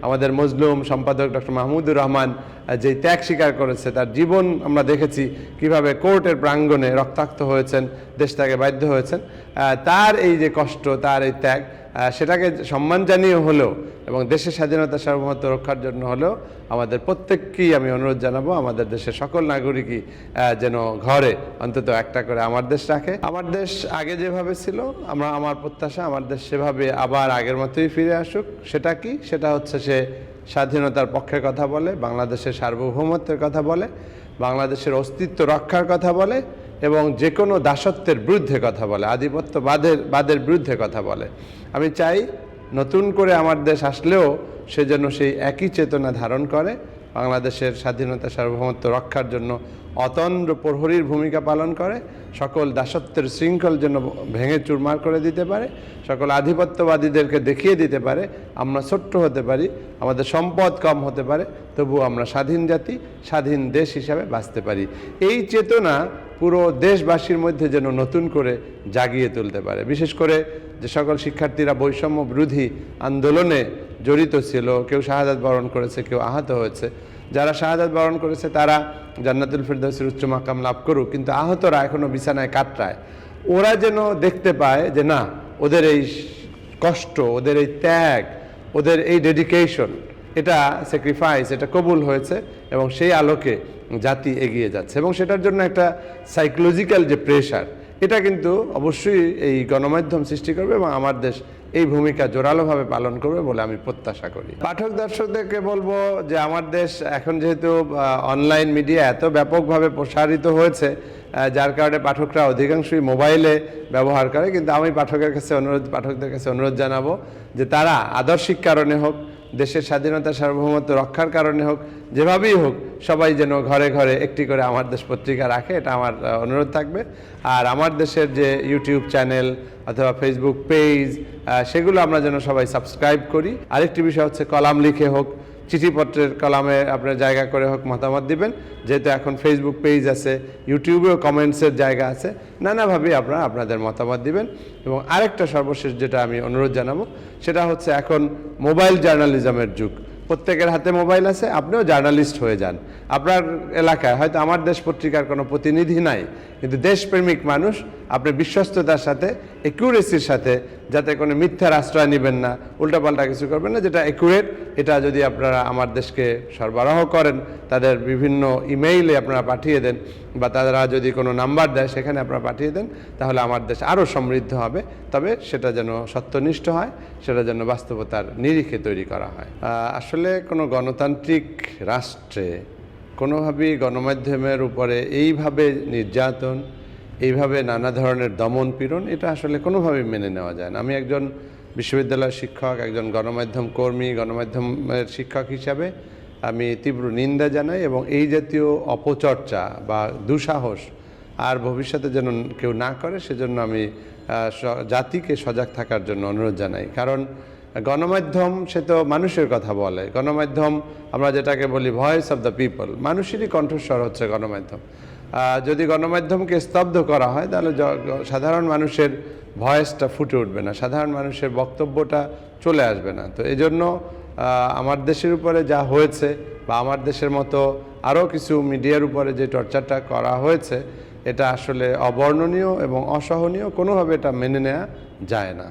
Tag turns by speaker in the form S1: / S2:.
S1: আমাদের মজলুম সম্পাদক ডক্টর মাহমুদুর রহমান যে ত্যাগ স্বীকার করেছে, তার জীবন আমরা দেখেছি কিভাবে কোর্টের প্রাঙ্গণে রক্তাক্ত হয়েছেন, দেশ ত্যাগে বাধ্য হয়েছেন। তার এই যে কষ্ট, তার এই ত্যাগ, সেটাকে সম্মান জানিয়ে হলেও এবং দেশের স্বাধীনতা সার্বভৌমত্ব রক্ষার জন্য হলেও আমাদের প্রত্যেককেই আমি অনুরোধ জানাবো, আমাদের দেশের সকল নাগরিকই যেন ঘরে অন্তত একটা করে আমার দেশ রাখে। আমার দেশ আগে যেভাবে ছিল, আমার প্রত্যাশা আমার দেশ সেভাবে আবার আগের মতোই ফিরে আসুক। সেটা কি? সেটা হচ্ছে সে স্বাধীনতার পক্ষে কথা বলে, বাংলাদেশের সার্বভৌমত্বের কথা বলে, বাংলাদেশের অস্তিত্ব রক্ষার কথা বলে এবং যে কোনো দাসত্বের বিরুদ্ধে কথা বলে, আধিপত্যবাদের বিরুদ্ধে কথা বলে। আমি চাই নতুন করে আমার দেশ আসলেও সে যেন সেই একই চেতনা ধারণ করে, বাংলাদেশের স্বাধীনতা সার্বভৌমত্ব রক্ষার জন্য অতন্দ্র প্রহরীর ভূমিকা পালন করে, সকল দাসত্বের শৃঙ্খল যেন ভেঙে চুরমার করে দিতে পারে, সকল আধিপত্যবাদীদেরকে দেখিয়ে দিতে পারে আমরা ছোট্ট হতে পারি, আমাদের সম্পদ কম হতে পারে, তবুও আমরা স্বাধীন জাতি, স্বাধীন দেশ হিসাবে বাঁচতে পারি। এই চেতনা পুরো দেশবাসীর মধ্যে যেন নতুন করে জাগিয়ে তুলতে পারে। বিশেষ করে যে সকল শিক্ষার্থীরা বৈষম্য বিরোধী আন্দোলনে জড়িত ছিল, কেউ শাহাদাত বরণ করেছে, কেউ আহত হয়েছে, যারা শাহাদাত বরণ করেছে তারা জান্নাতুল ফেরদৌসের উচ্চ মাকাম লাভ করুক, কিন্তু আহতরা এখনও বিছানায় কাতরায়। ওরা যেন দেখতে পায় যে না, ওদের এই কষ্ট, ওদের এই ত্যাগ, ওদের এই ডেডিকেশন, এটা স্যাক্রিফাইস, এটা কবুল হয়েছে এবং সেই আলোকে জাতি এগিয়ে যাচ্ছে। এবং সেটার জন্য একটা সাইকোলজিক্যাল যে প্রেশার, এটা কিন্তু অবশ্যই এই গণমাধ্যম সৃষ্টি করবে এবং আমার দেশ এই ভূমিকা জোরালোভাবে পালন করবে বলে আমি প্রত্যাশা করি। পাঠক দর্শকদেরকে বলবো যে আমার দেশ এখন যেহেতু অনলাইন মিডিয়া এত ব্যাপকভাবে প্রসারিত হয়েছে, যার কারণে পাঠকরা অধিকাংশই মোবাইলে ব্যবহার করে, কিন্তু আমি পাঠকদের কাছে অনুরোধ জানাবো যে তারা আদর্শিক কারণে হোক, দেশের স্বাধীনতা সার্বভৌমত্ব রক্ষার কারণে হোক, যেভাবেই হোক, সবাই যেন ঘরে ঘরে একটি করে আমার দেশ পত্রিকা রাখে, এটা আমার অনুরোধ থাকবে। আর আমার দেশের যে ইউটিউব চ্যানেল অথবা ফেসবুক পেজ, সেগুলো আমরা যেন সবাই সাবস্ক্রাইব করি। আরেকটি বিষয় হচ্ছে কলাম লিখে হোক, চিঠিপত্রের কলামে আপনার জায়গা করে হোক মতামত দিবেন, যেহেতু এখন ফেসবুক পেজ আছে, ইউটিউবেও কমেন্টসের জায়গা আছে, নানাভাবেই আপনারা আপনাদের মতামত দিবেন। এবং আরেকটা সর্বশেষ যেটা আমি অনুরোধ জানাবো, সেটা হচ্ছে এখন মোবাইল জার্নালিজমের যুগ, প্রত্যেকের হাতে মোবাইল আছে, আপনিও জার্নালিস্ট হয়ে যান। আপনার এলাকায় হয়তো আমার দেশ পত্রিকার কোনো প্রতিনিধি নাই, কিন্তু দেশপ্রেমিক মানুষ, আপনি বিশ্বস্ততার সাথে, একিউরেসির সাথে, যাতে কোনো মিথ্যার আশ্রয় নেবেন না, উল্টাপাল্টা কিছু করবেন না, যেটা একুরেট, এটা যদি আপনারা আমার দেশকে সরবরাহ করেন, তাদের বিভিন্ন ইমেইলে আপনারা পাঠিয়ে দেন বা তারা যদি কোনো নাম্বার দেয় সেখানে আপনারা পাঠিয়ে দেন, তাহলে আমার দেশ আরও সমৃদ্ধ হবে। তবে সেটা যেন সত্যনিষ্ঠ হয়, সেটা যেন বাস্তবতার নিরিখে তৈরি করা হয়। আসলে কোনো গণতান্ত্রিক রাষ্ট্রে কোনোভাবেই গণমাধ্যমের উপরে এইভাবে নির্যাতন, এইভাবে নানা ধরনের দমন পীড়ন, এটা আসলে কোনোভাবেই মেনে নেওয়া যায় না। আমি একজন বিশ্ববিদ্যালয়ের শিক্ষক, একজন গণমাধ্যম কর্মী, গণমাধ্যমের শিক্ষক হিসাবে আমি তীব্র নিন্দা জানাই এবং এই জাতীয় অপচর্চা বা দুঃসাহস আর ভবিষ্যতে যেন কেউ না করে, সেজন্য আমি জাতিকে সজাগ থাকার জন্য অনুরোধ জানাই। কারণ গণমাধ্যম সে তো মানুষের কথা বলে, গণমাধ্যম আমরা যেটাকে বলি ভয়েস অফ দ্য পিপল, মানুষেরই কণ্ঠস্বর হচ্ছে গণমাধ্যম। যদি গণমাধ্যমকে স্তব্ধ করা হয় তাহলে সাধারণ মানুষের ভয়েসটা ফুটে উঠবে না, সাধারণ মানুষের বক্তব্যটা চলে আসবে না। তো এই জন্য আমার দেশের উপরে যা হয়েছে বা আমার দেশের মতো আরও কিছু মিডিয়ার উপরে যে টর্চারটা করা হয়েছে, এটা আসলে অবর্ণনীয় এবং অসহনীয়, কোনোভাবে এটা মেনে নেওয়া যায় না।